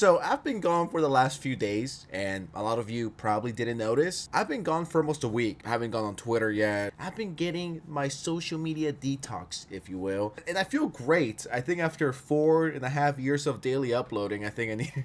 So I've been gone for the last few days, and a lot of you probably didn't notice. I've been gone for almost a week. I haven't gone on Twitter yet. I've been getting my social media detox, if you will. And I feel great. I think after 4.5 years of daily uploading, I think I need...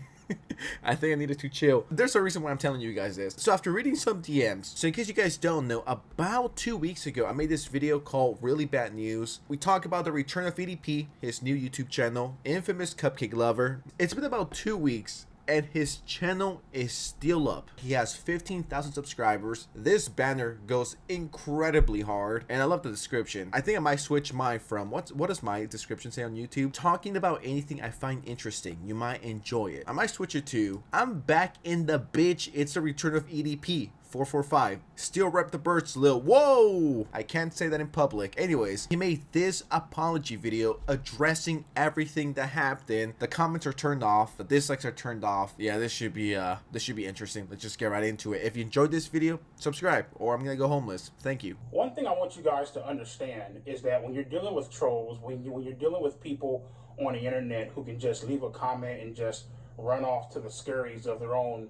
I think I needed to chill. There's a reason why I'm telling you guys this. So after reading some DMs, so in case you guys don't know, about 2 weeks ago, I made this video called Really Bad News. We talk about the return of EDP, his new YouTube channel, infamous cupcake lover. It's been about 2 weeks, and his channel is still up. He has 15,000 subscribers. This banner goes incredibly hard, and I love the description. I think I might switch mine from, what does my description say on YouTube? Talking about anything I find interesting. You might enjoy it. I might switch it to, I'm back in the bitch. It's the return of EDP. 445. Still rep the birds, Lil. Whoa! I can't say that in public. Anyways, he made this apology video addressing everything that happened. The comments are turned off. The dislikes are turned off. Yeah, this should be interesting. Let's just get right into it. If you enjoyed this video, subscribe, or I'm gonna go homeless. Thank you. One thing I want you guys to understand is that when you're dealing with trolls, when you're dealing with people on the internet who can just leave a comment and just run off to the scurries of their own,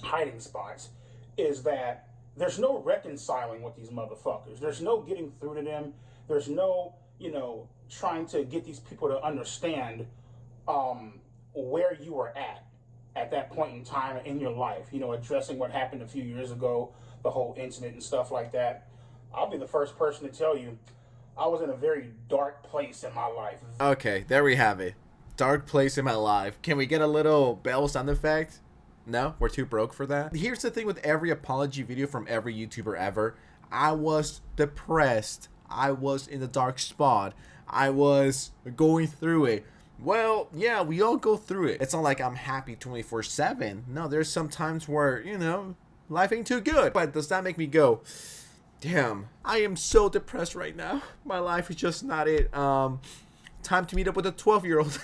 hiding spots, is that there's no reconciling with these motherfuckers. There's no getting through to them. There's no, trying to get these people to understand where you were at that point in time in your life, addressing what happened a few years ago, the whole incident and stuff like that. I'll be the first person to tell you, I was in a very dark place in my life. Okay, there we have it. Dark place in my life. Can we get a little bell sound effect? No, we're too broke for that. Here's the thing with every apology video from every YouTuber ever. I was depressed. I was in a dark spot. I was going through it. Well, yeah, we all go through it. It's not like I'm happy 24/7. No, there's some times where, life ain't too good. But does that make me go, damn, I am so depressed right now. My life is just not it. Time to meet up with a 12-year-old.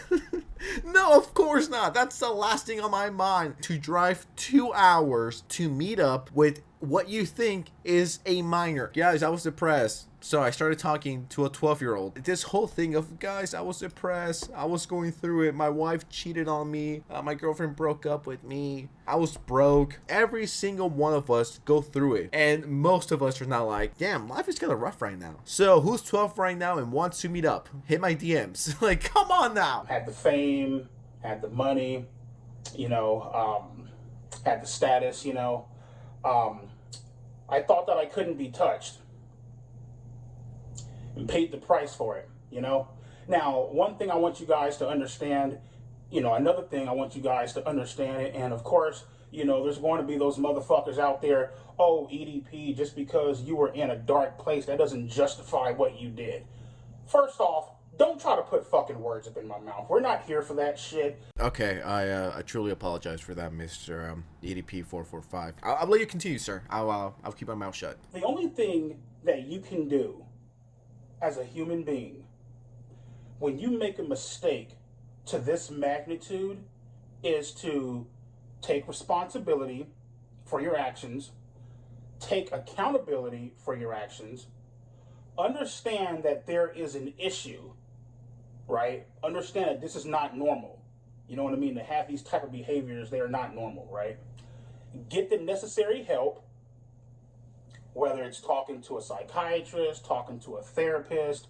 No, of course not. That's the last thing on my mind. To drive 2 hours to meet up with what you think is a minor. Guys, I was depressed. So I started talking to a 12-year-old. This whole thing of, guys, I was depressed. I was going through it. My wife cheated on me. My girlfriend broke up with me. I was broke. Every single one of us go through it. And most of us are not like, damn, life is kind of rough right now. So who's 12 right now and wants to meet up? Hit my DMs. Like, come on now. Had the fame, had the money, had the status, I thought that I couldn't be touched. And paid the price for it, Now, one thing I want you guys to understand, another thing I want you guys to understand, and of course, there's going to be those motherfuckers out there, oh, EDP, just because you were in a dark place, that doesn't justify what you did. First off, don't try to put fucking words up in my mouth. We're not here for that shit. Okay, I truly apologize for that, Mr. EDP 445. I'll let you continue, sir. I'll keep my mouth shut. The only thing that you can do as a human being, when you make a mistake to this magnitude, is to take responsibility for your actions, take accountability for your actions, understand that there is an issue, right? Understand that this is not normal. You know what I mean? To have these type of behaviors, they are not normal, right? Get the necessary help, whether it's talking to a psychiatrist, talking to a therapist,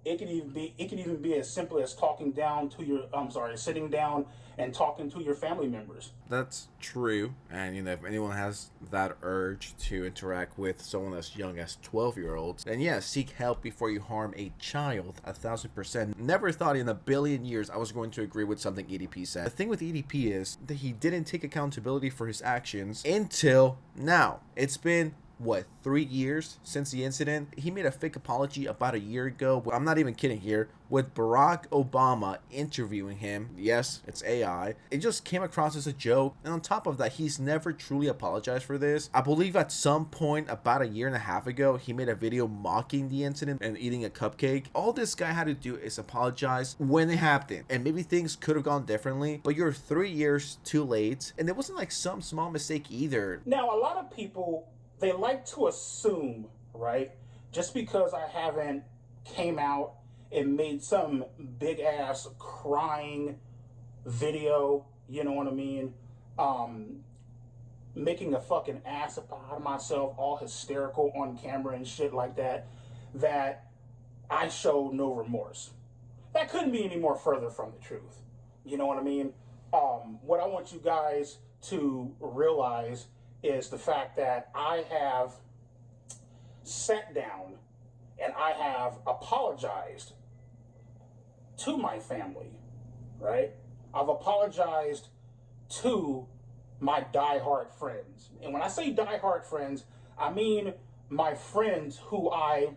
it can even be as simple as sitting down and talking to your family members. That's true. And if anyone has that urge to interact with someone as young as 12-year-olds, then yeah, seek help before you harm a child. 1000%. Never thought in a billion years I was going to agree with something EDP said. The thing with EDP is that he didn't take accountability for his actions until now. It's been 3 years since the incident. He made a fake apology about a year ago. I'm not even kidding here. With Barack Obama interviewing him. Yes, it's AI. It just came across as a joke. And on top of that, he's never truly apologized for this. I believe at some point about a year and a half ago, he made a video mocking the incident and eating a cupcake. All this guy had to do is apologize when it happened. And maybe things could have gone differently, but you're 3 years too late. And it wasn't like some small mistake either. Now, a lot of people, they like to assume, right, just because I haven't came out and made some big ass crying video, you know what I mean? Making a fucking ass out of myself, all hysterical on camera and shit like that, that I showed no remorse. That couldn't be any more further from the truth. You know what I mean? What I want you guys to realize is the fact that I have sat down and I have apologized to my family, right? I've apologized to my diehard friends. And when I say diehard friends, I mean my friends who I'll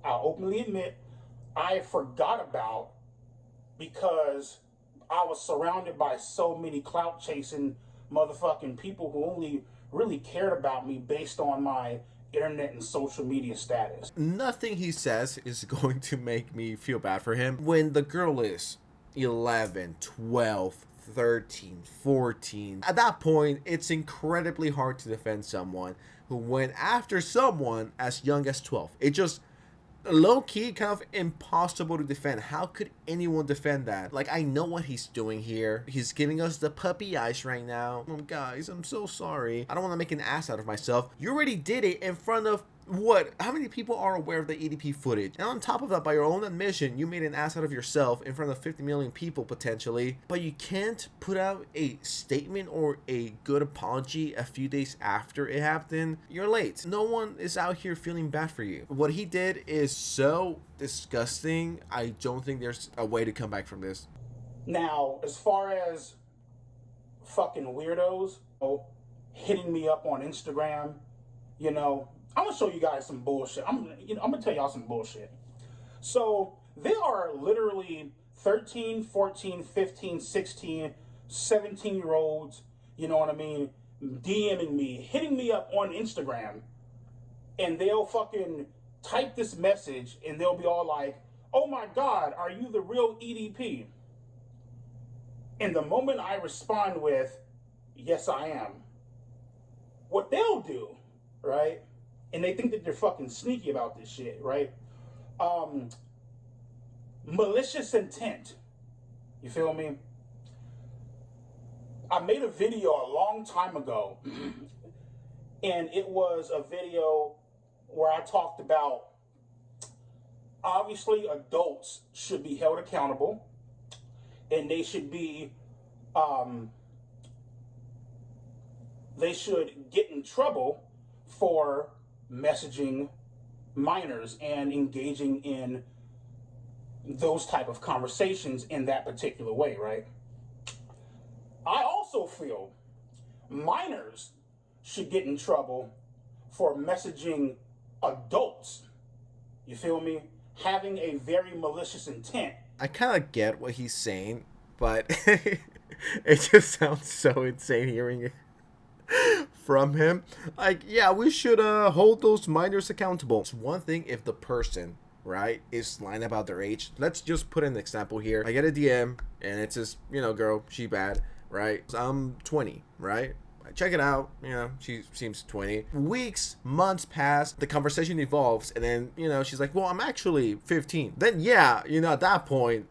openly admit, I forgot about because I was surrounded by so many clout chasing motherfucking people who only really cared about me based on my internet and social media status. Nothing he says is going to make me feel bad for him. When the girl is 11, 12, 13, 14, at that point, it's incredibly hard to defend someone who went after someone as young as 12. It just low-key kind of impossible to defend. How could anyone defend that? Like, I know what he's doing here. He's giving us the puppy eyes right now. Oh, guys, I'm so sorry. I don't want to make an ass out of myself. You already did it in front of what? How many people are aware of the EDP footage? And on top of that, by your own admission, you made an ass out of yourself in front of 50 million people potentially. But you can't put out a statement or a good apology a few days after it happened. You're late. No one is out here feeling bad for you. What he did is so disgusting. I don't think there's a way to come back from this. Now, as far as fucking weirdos hitting me up on Instagram, you know, I'm gonna show you guys some bullshit. I'm gonna tell y'all some bullshit. So there are literally 13, 14, 15, 16, 17-year-olds, you know what I mean, DMing me, hitting me up on Instagram, and they'll fucking type this message and they'll be all like, "Oh my God, are you the real EDP?" And the moment I respond with, "Yes, I am," what they'll do, right? And they think that they're fucking sneaky about this shit, right? Malicious intent. You feel me? I made a video a long time ago, and it was a video where I talked about obviously adults should be held accountable, and they should be, they should get in trouble for messaging minors and engaging in those type of conversations in that particular way, right? I also feel minors should get in trouble for messaging adults. You feel me? Having a very malicious intent. I kind of get what he's saying, but it just sounds so insane hearing it from him. Like, yeah, we should hold those minors accountable. It's one thing if the person, right, is lying about their age. Let's just put an example here. I get a DM and it's this, girl, she bad, right? I'm 20, right? I check it out, she seems 20. Weeks, months pass, the conversation evolves, and then, she's like, well, I'm actually 15. Then, yeah, at that point,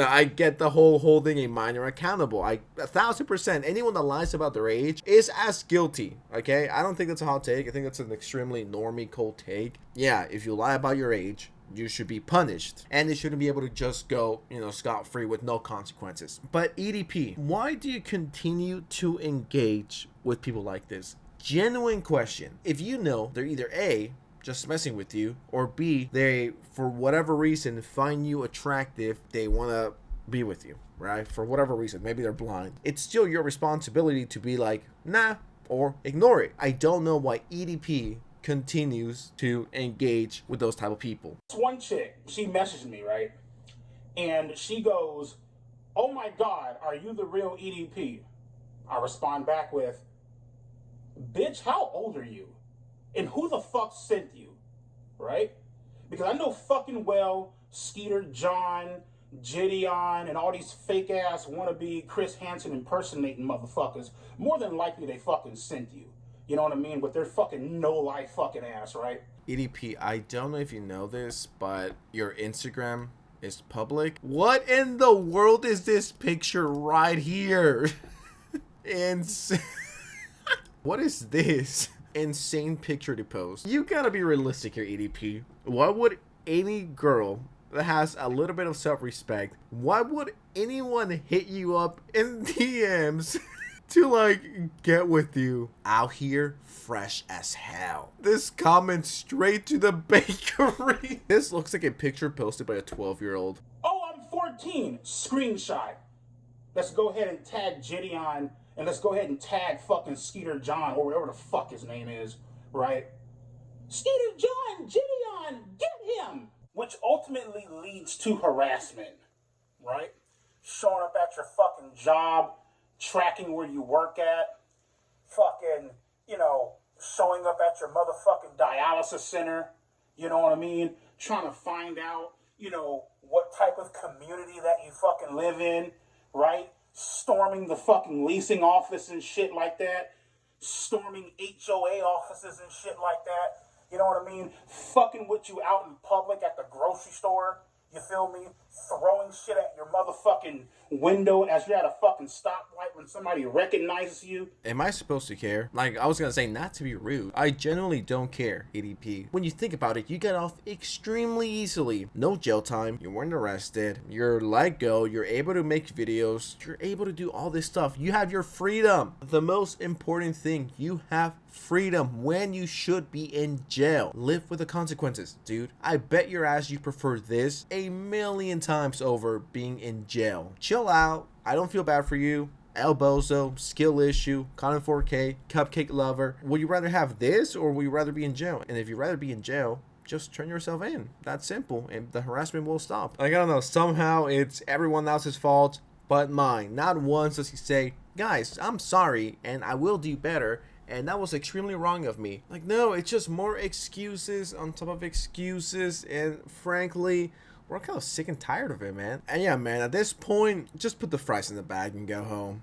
I get the whole holding a minor accountable. 1,000%, anyone that lies about their age is as guilty, okay? I don't think that's a hot take. I think that's an extremely normie, cold take. Yeah, if you lie about your age, you should be punished, and they shouldn't be able to just go, scot-free with no consequences. But EDP, why do you continue to engage with people like this? Genuine question. If you know they're either A, just messing with you, or B, they, for whatever reason, find you attractive, they want to be with you, right? For whatever reason, maybe they're blind. It's still your responsibility to be like, nah, or ignore it. I don't know why EDP continues to engage with those type of people. This one chick, she messaged me, right? And she goes, "Oh my God, are you the real EDP?" I respond back with, "Bitch, how old are you? And who the fuck sent you?" Right? Because I know fucking well Skeeter John, Gideon, and all these fake ass wannabe Chris Hansen impersonating motherfuckers, more than likely they fucking sent you. You know what I mean? With their fucking no-life fucking ass, right? EDP, I don't know if you know this, but your Instagram is public. What in the world is this picture right here? Insane. What is this? Insane picture to post. You gotta be realistic here, EDP. Why would any girl that has a little bit of self-respect, why would anyone hit you up in DMs to like get with you? Out here fresh as hell. This comment straight to the bakery. This looks like a picture posted by a 12-year-old. Oh, I'm 14. Screenshot. Let's go ahead and tag Gideon, and let's go ahead and tag fucking Skeeter John, or whatever the fuck his name is, right? Skeeter John, Gideon, get him! Which ultimately leads to harassment, right? Showing up at your fucking job, tracking where you work at, fucking, showing up at your motherfucking dialysis center, you know what I mean? Trying to find out, what type of community that you fucking live in, right? Storming the fucking leasing office and shit like that. Storming HOA offices and shit like that. You know what I mean? Fucking with you out in public at the grocery store. You feel me? Throwing shit at your motherfucking window as you're at a fucking stoplight when somebody recognizes you. Am I supposed to care? Like, I was gonna say, not to be rude, I genuinely don't care, EDP. When you think about it, you get off extremely easily. No jail time, you weren't arrested, you're let go, you're able to make videos, you're able to do all this stuff. You have your freedom. The most important thing, you have freedom when you should be in jail. Live with the consequences, dude. I bet your ass you prefer this a million times over being in jail. Chill out. I don't feel bad for you. El Bozo, skill issue, Conan 4K, cupcake lover. Would you rather have this or would you rather be in jail? And if you'd rather be in jail, just turn yourself in. That's simple, and the harassment will stop. Like, I don't know, somehow it's everyone else's fault but mine. Not once does he say, guys, I'm sorry and I will do better, and that was extremely wrong of me. Like, no, it's just more excuses on top of excuses, and frankly, we're kind of sick and tired of it, man. And yeah, man, at this point, just put the fries in the bag and go home.